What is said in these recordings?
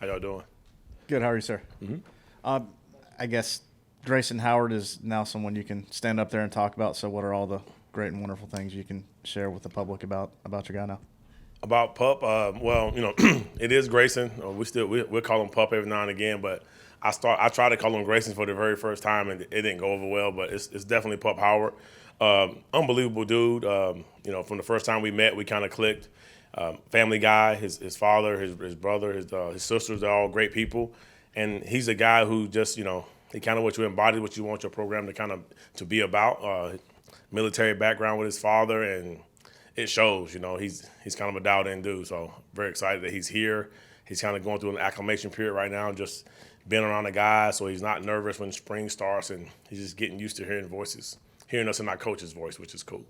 How y'all doing? Good. How are you, sir? Mm-hmm. I guess Grayson Howard is now someone you can stand up there and talk about. So, what are all the great and wonderful things you can share with the public about your guy now? About Pup, well, it is Grayson. We call him Pup every now and again, but I tried to call him Grayson for the very first time, and it didn't go over well. But it's definitely Pup Howard. Unbelievable dude. From the first time we met, we kind of clicked. Family guy. His father, his brother, his sisters, they're all great people, and he's a guy who just he kind of what you embody, what you want your program to kind of to be about. Military background with his father, and it shows. He's kind of a dialed-in dude. So very excited that he's here. He's kind of going through an acclimation period right now, just being around the guys, so he's not nervous when spring starts, and he's just getting used to hearing us in our coach's voice, which is cool.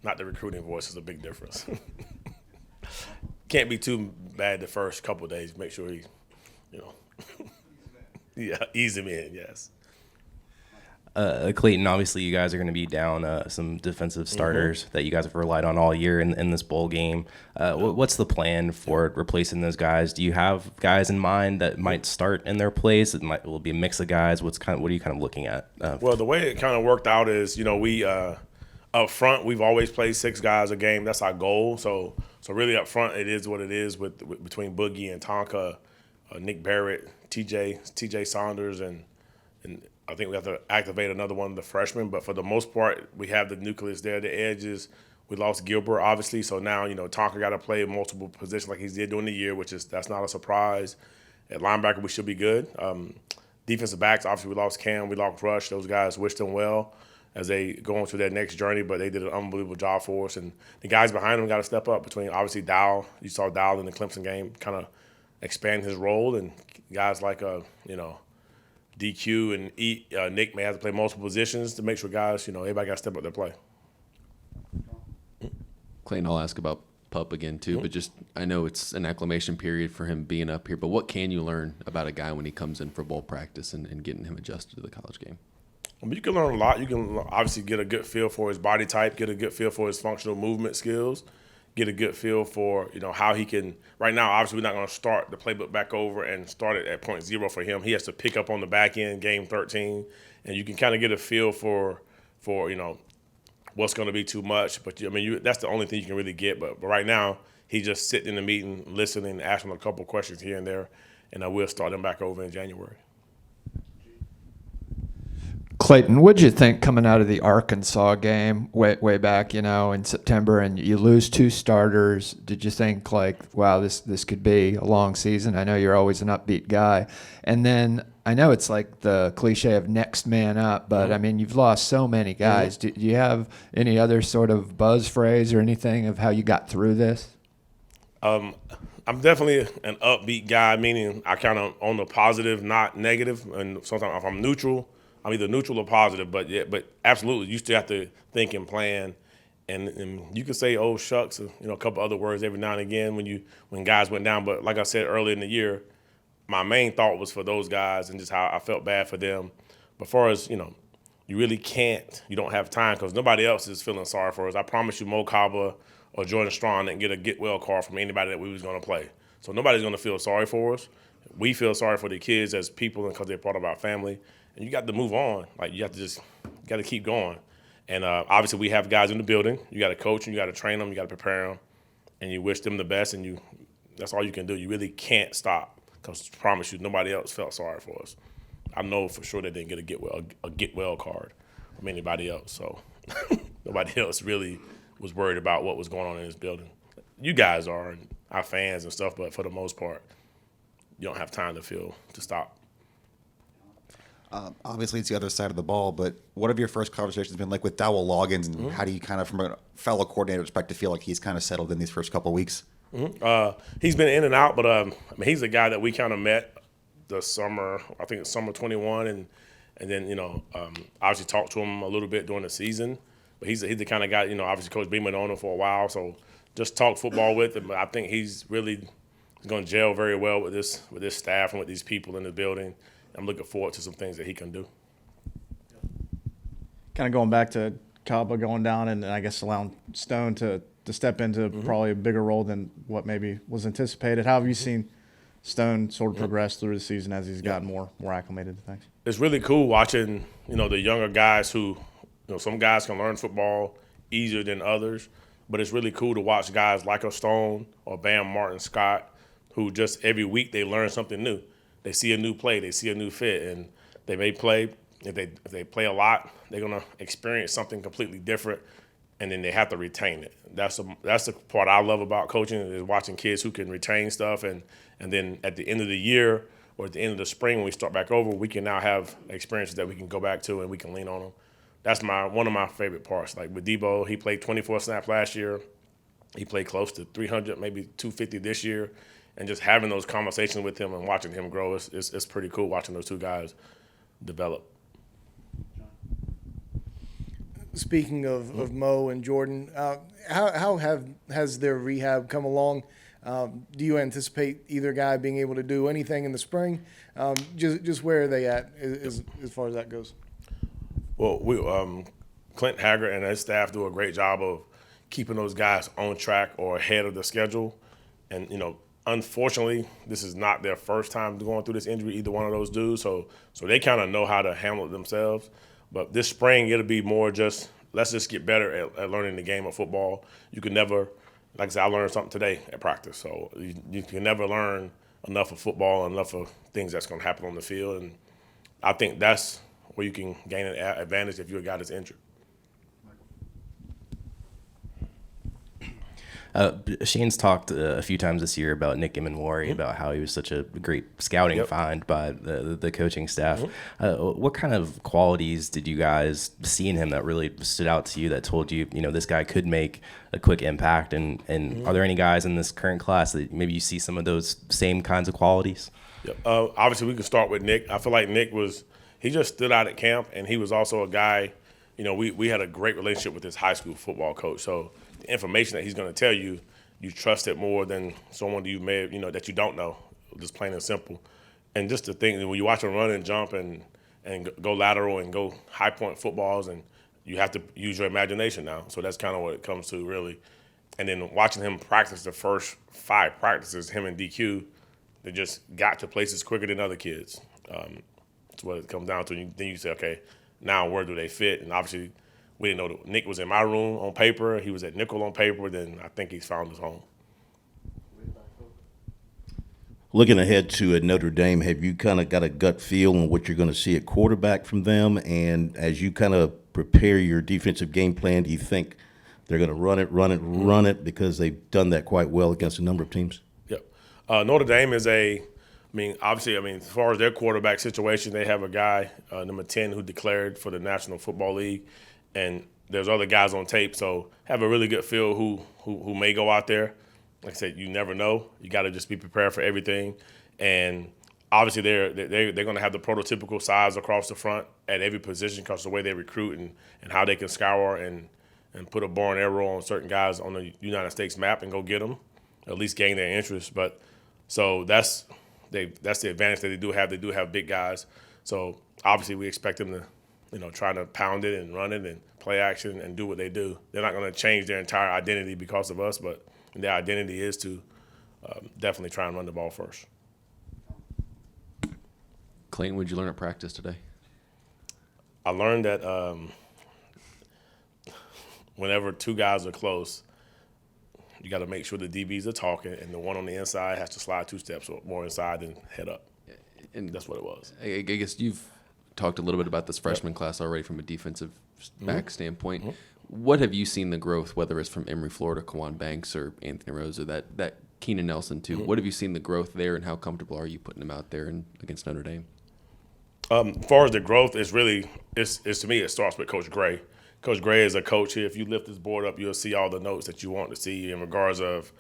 Not the recruiting voice is a big difference. Can't be too bad the first couple of days. Make sure he, yeah, ease him in. Yes. Clayton, obviously you guys are going to be down some defensive starters that you guys have relied on all year in this bowl game. What's the plan for replacing those guys? Do you have guys in mind that might start in their place? Will it be a mix of guys? What are you kind of looking at? Well, the way it kind of worked out is, we up front we've always played 6 guys a game. That's our goal. So really up front it is what it is with between Boogie and Tonka, Nick Barrett, TJ Saunders, and I think we have to activate another one of the freshmen, but for the most part, we have the nucleus there. The edges, we lost Gilbert, obviously, so now, Tonka got to play multiple positions like he did during the year, that's not a surprise. At linebacker, we should be good. Defensive backs, obviously, we lost Cam, we lost Rush. Those guys wished them well as they go on through their next journey, but they did an unbelievable job for us. And the guys behind them got to step up between, obviously, Dow. You saw Dow in the Clemson game kind of expand his role, and guys like, DQ and Nick may have to play multiple positions to make sure guys, everybody got to step up their play. Clayton, I'll ask about Pup again too, but just I know it's an acclimation period for him being up here, but what can you learn about a guy when he comes in for bowl practice and getting him adjusted to the college game? You can learn a lot. You can obviously get a good feel for his body type, get a good feel for his functional movement skills, get a good feel for, how he can – right now, obviously, we're not going to start the playbook back over and start it at 0 for him. He has to pick up on the back end, game 13, and you can kind of get a feel for what's going to be too much. But, that's the only thing you can really get. But right now, he's just sitting in the meeting, listening, asking a couple questions here and there, and we'll start him back over in January. Clayton, what'd you think coming out of the Arkansas game way back, in September, and you lose 2 starters? Did you think wow, this could be a long season? I know you're always an upbeat guy. And then I know it's like the cliche of next man up, but you've lost so many guys. Do you have any other sort of buzz phrase or anything of how you got through this? I'm definitely an upbeat guy, meaning I kind of on the positive, not negative. And sometimes if I'm neutral, I'm either neutral or positive, but absolutely, you still have to think and plan, and you can say "oh shucks," a couple other words every now and again when guys went down. But like I said earlier in the year, my main thought was for those guys and just how I felt bad for them. But far as you really can't, you don't have time because nobody else is feeling sorry for us. I promise you, Mo Kaba or Jordan Strong didn't get a get well call from anybody that we was going to play. So nobody's going to feel sorry for us. We feel sorry for the kids as people because they're part of our family. And you got to move on. You have to got to keep going. And obviously we have guys in the building. You got to coach them, you got to train them, you got to prepare them, and you wish them the best. And that's all you can do. You really can't stop because I promise you, nobody else felt sorry for us. I know for sure they didn't get a get well card from anybody else. So nobody else really was worried about what was going on in this building. You guys are, and our fans and stuff, but for the most part, you don't have time to stop. Obviously, it's the other side of the ball, but what have your first conversations been like with Dowell Loggins, and how do you kind of, from a fellow coordinator perspective, feel like he's kind of settled in these first couple of weeks? He's been in and out, but he's a guy that we kind of met the summer, I think it's summer 21, and then, obviously talked to him a little bit during the season. But he's the kind of guy, obviously Coach Beeman known him for a while, so just talk football with him. But I think he's really going to gel very well with this staff and with these people in the building. I'm looking forward to some things that he can do. Kind of going back to Kaba going down and I guess allowing Stone to step into probably a bigger role than what maybe was anticipated. How have you seen Stone sort of progressed through the season as he's gotten more acclimated to things? It's really cool watching, the younger guys who, some guys can learn football easier than others, but it's really cool to watch guys like a Stone or Bam Martin Scott who just every week they learn something new. They see a new play, they see a new fit, and they may play. If they play a lot, they're gonna experience something completely different, and then they have to retain it. That's the part I love about coaching is watching kids who can retain stuff, and then at the end of the year or at the end of the spring when we start back over, we can now have experiences that we can go back to and we can lean on them. That's one of my favorite parts. Like with Debo, he played 24 snaps last year. He played close to 300, maybe 250 this year. And just having those conversations with him and watching him grow, it's pretty cool watching those two guys develop. Speaking of Mo and Jordan, how has their rehab come along? Do you anticipate either guy being able to do anything in the spring? Just where are they at as far as that goes? Well, Clint Haggard and his staff do a great job of keeping those guys on track or ahead of the schedule. And, unfortunately, this is not their first time going through this injury, either one of those dudes. So they kind of know how to handle it themselves. But this spring, it'll be more just let's just get better at learning the game of football. You can never, like I said, I learned something today at practice. So you can never learn enough of football, enough of things that's going to happen on the field. And I think that's where you can gain an advantage if you're a guy that's injured. Shane's talked a few times this year about Nick Imanwari, about how he was such a great scouting find by the coaching staff. What kind of qualities did you guys see in him that really stood out to you that told you, this guy could make a quick impact? And are there any guys in this current class that maybe you see some of those same kinds of qualities? Yep. Obviously, we can start with Nick. I feel like Nick he just stood out at camp, and he was also a guy, we had a great relationship with his high school football coach. So the information that he's going to tell you, you trust it more than someone that you may have, that you don't know, just plain and simple. And just the thing, when you watch him run and jump and go lateral and go high point footballs, and you have to use your imagination now. So that's kind of what it comes to, really. And then watching him practice the first 5 practices, him and DQ, they just got to places quicker than other kids. That's what it comes down to. Then you say, okay, now where do they fit? And obviously, we didn't know that Nick was in my room on paper. He was at nickel on paper. Then I think he's found his home. Looking ahead to Notre Dame, have you kind of got a gut feel on what you're going to see at quarterback from them? And as you kind of prepare your defensive game plan, do you think they're going to run it because they've done that quite well against a number of teams? Yep. Notre Dame is obviously, as far as their quarterback situation, they have a guy, number 10, who declared for the National Football League. And there's other guys on tape, so have a really good feel who may go out there. Like I said, you never know. You got to just be prepared for everything. And obviously, they're going to have the prototypical size across the front at every position because of the way they recruit and how they can scour and put a bow and arrow on certain guys on the United States map and go get them, at least gain their interest. But so that's the advantage that they do have. They do have big guys. So obviously, we expect them to try to pound it and run it and play action and do what they do. They're not going to change their entire identity because of us, but their identity is to definitely try and run the ball first. Clayton, what did you learn at practice today? I learned that whenever 2 guys are close, you got to make sure the DBs are talking, and the one on the inside has to slide 2 steps more inside and head up. And that's what it was. I guess you've talked a little bit about this freshman class already from a defensive back standpoint. What have you seen the growth, whether it's from Emory, Florida, Kawan Banks, or Anthony Rose, or that Keenan Nelson too? What have you seen the growth there, and how comfortable are you putting them out there against Notre Dame? As far as the growth, it's to me, it starts with Coach Gray. Coach Gray is a coach here. If you lift this board up, you'll see all the notes that you want to see in regards of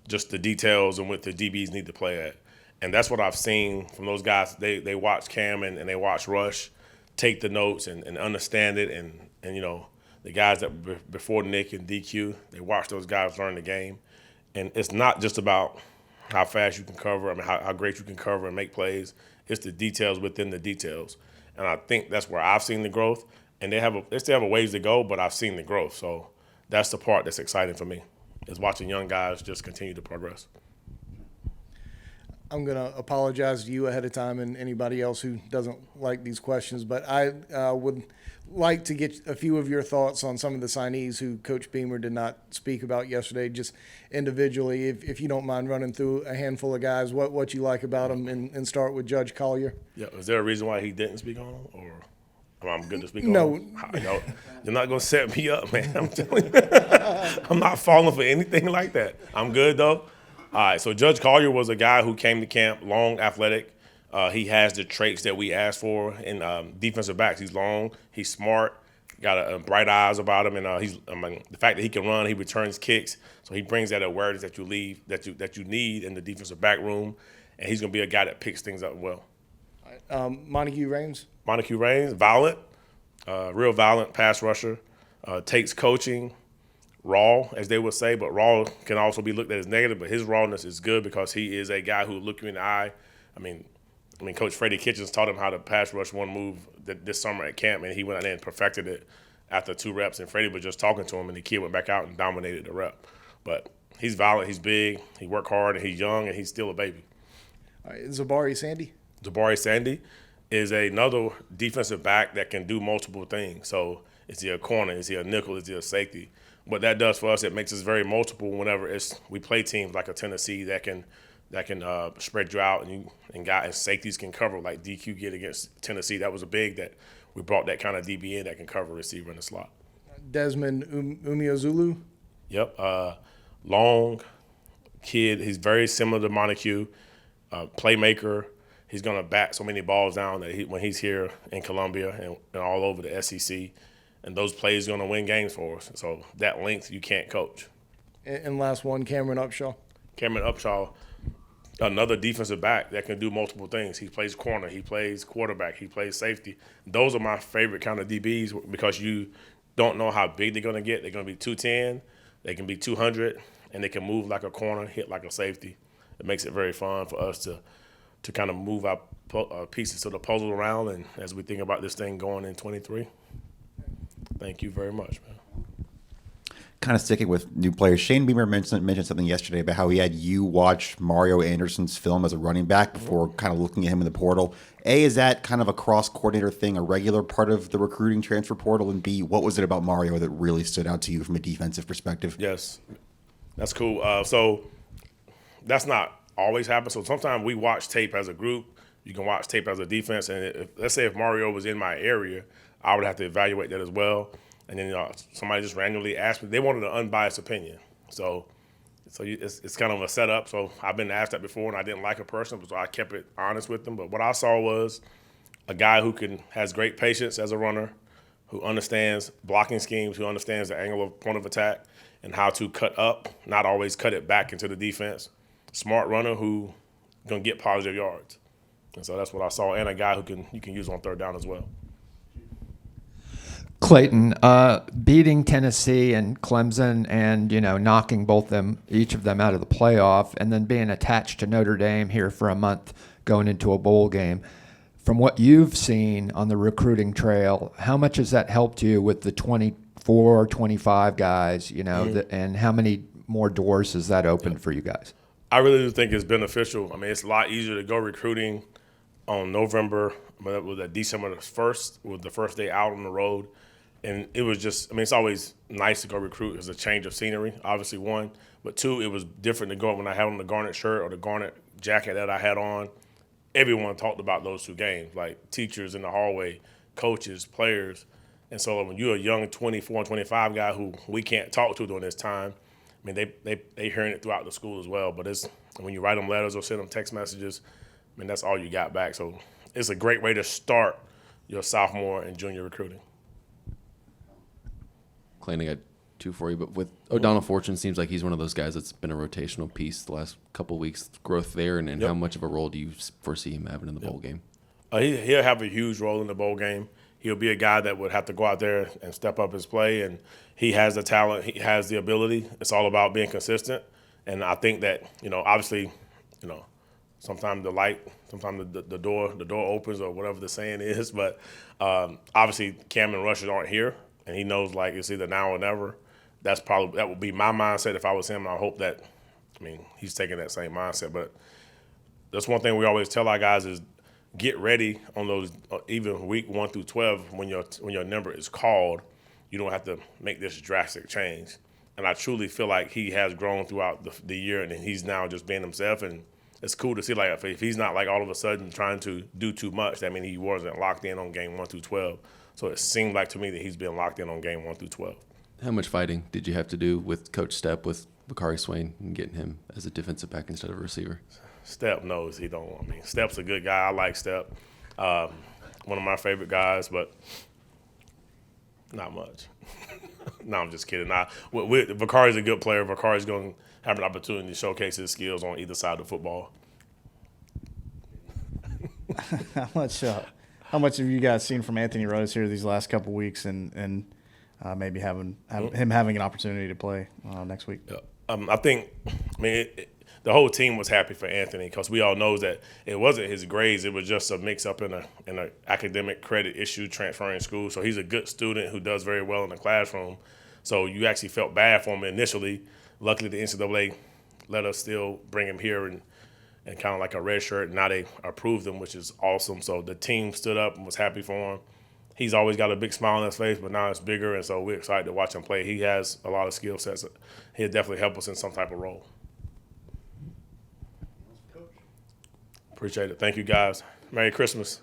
just the details and what the DBs need to play at. And that's what I've seen from those guys. They watch Cam and they watch Rush, take the notes and understand it. And the guys that before Nick and DQ, they watch those guys learn the game. And it's not just about how fast you can cover, how great you can cover and make plays. It's the details within the details. And I think that's where I've seen the growth. And they still have a ways to go, but I've seen the growth. So that's the part that's exciting for me, is watching young guys just continue to progress. I'm going to apologize to you ahead of time and anybody else who doesn't like these questions, but I would like to get a few of your thoughts on some of the signees who Coach Beamer did not speak about yesterday, just individually, if you don't mind running through a handful of guys, what you like about them, and start with Judge Collier. Yeah, is there a reason why he didn't speak on him, or I'm good to speak on No. him? No, you're not gonna set me up, man. I'm telling you, I'm not falling for anything like that. I'm good though. All right, so Judge Collier was a guy who came to camp, long, athletic. He has the traits that we asked for in defensive backs. He's long, he's smart, got bright eyes about him, and the fact that he can run, he returns kicks, so he brings that awareness that you need in the defensive back room, and he's gonna be a guy that picks things up well. Montague Raines. Montague Raines, violent, real violent pass rusher, takes coaching, raw, as they would say, but raw can also be looked at as negative, but his rawness is good because he is a guy who will look you in the eye. I mean, Coach Freddie Kitchens taught him how to pass rush one move this summer at camp, and he went out there and perfected it after 2 reps, and Freddie was just talking to him, and the kid went back out and dominated the rep. But he's violent, he's big, he worked hard, and he's young, and he's still a baby. All right, Zabari Sandy. Jabari Sandy is another defensive back that can do multiple things. So is he a corner? Is he a nickel? Is he a safety? What that does for us, it makes us very multiple whenever we play teams like a Tennessee that can spread you out, and safeties can cover like DQ did against Tennessee. That was a big that we brought that kind of DB in that can cover receiver in the slot. Desmond Umeozulu. Yep, long kid. He's very similar to Montague, playmaker. He's going to bat so many balls down that when he's here in Columbia and all over the SEC, and those plays are going to win games for us. So that length you can't coach. And last one, Cameron Upshaw. Cameron Upshaw, another defensive back that can do multiple things. He plays corner, he plays quarterback, he plays safety. Those are my favorite kind of DBs because you don't know how big they're going to get. They're going to be 210, they can be 200, and they can move like a corner, hit like a safety. It makes it very fun for us to kind of move our pieces of the puzzle around, and as we think about this thing going in 23. Thank you very much, man. Kind of sticking with new players, Shane Beamer mentioned something yesterday about how he had you watch Mario Anderson's film as a running back before kind of looking at him in the portal. A, is that kind of a cross-coordinator thing, a regular part of the recruiting transfer portal? And B, what was it about Mario that really stood out to you from a defensive perspective? Yes, that's cool. So that's not always happens. So sometimes we watch tape as a group. You can watch tape as a defense. And let's say if Mario was in my area, I would have to evaluate that as well. And then somebody just randomly asked me. They wanted an unbiased opinion. So it's kind of a setup. So I've been asked that before, and I didn't like a person, so I kept it honest with them. But what I saw was a guy who has great patience as a runner, who understands blocking schemes, who understands the angle of point of attack and how to cut up, not always cut it back into the defense. Smart runner who going to get positive yards. And so that's what I saw, and a guy who you can use on third down as well. Clayton, beating Tennessee and Clemson and, knocking each of them out of the playoff, and then being attached to Notre Dame here for a month going into a bowl game. From what you've seen on the recruiting trail, how much has that helped you with the 24, 25 guys, and how many more doors has that opened for you guys? I really do think it's beneficial. It's a lot easier to go recruiting on December the 1st, was the first day out on the road. And it was just, it's always nice to go recruit as a change of scenery, obviously, one. But two, it was different to go when I had on the garnet shirt or the garnet jacket that I had on. Everyone talked about those 2 games, like teachers in the hallway, coaches, players. And so when you're a young 24 and 25 guy who we can't talk to during this time, they hearing it throughout the school as well. But it's when you write them letters or send them text messages, that's all you got back. So it's a great way to start your sophomore and junior recruiting. Clayton, I got 2 for you, but with O'Donnell Fortune, seems like he's one of those guys that's been a rotational piece the last couple of weeks. Growth there, and Yep. how much of a role do you foresee him having in the bowl game? He'll have a huge role in the bowl game. He'll be a guy that would have to go out there and step up his play, and he has the talent. He has the ability. It's all about being consistent. And I think that, obviously, sometimes the door opens or whatever the saying is. But obviously, Cam and rushers aren't here, and he knows it's either now or never. That would be my mindset if I was him. And I hope that, he's taking that same mindset. But that's one thing we always tell our guys is get ready on those even week 1 through 12 when your number is called. You don't have to make this drastic change. And I truly feel like he has grown throughout the year, and he's now just being himself. And it's cool to see, like, if he's not like all of a sudden trying to do too much, that means he wasn't locked in on game 1 through 12. So it seemed like to me that he's been locked in on game 1 through 12. How much fighting did you have to do with Coach Stepp, with Bakari Swain, and getting him as a defensive back instead of a receiver? Stepp knows he don't want me. Stepp's a good guy. I like Stepp. One of my favorite guys, but not much. No, I'm just kidding. Bakari's a good player. Bakari's going to have an opportunity to showcase his skills on either side of the football. How much have you guys seen from Anthony Rose here these last couple weeks, and maybe him having an opportunity to play next week? I think, the whole team was happy for Anthony because we all know that it wasn't his grades. It was just a mix-up in a academic credit issue transferring school. So he's a good student who does very well in the classroom. So you actually felt bad for him initially. Luckily, the NCAA let us still bring him here and kind of like a red shirt. Now they approved him, which is awesome. So the team stood up and was happy for him. He's always got a big smile on his face, but now it's bigger, and so we're excited to watch him play. He has a lot of skill sets. He'll definitely help us in some type of role. Appreciate it. Thank you, guys. Merry Christmas.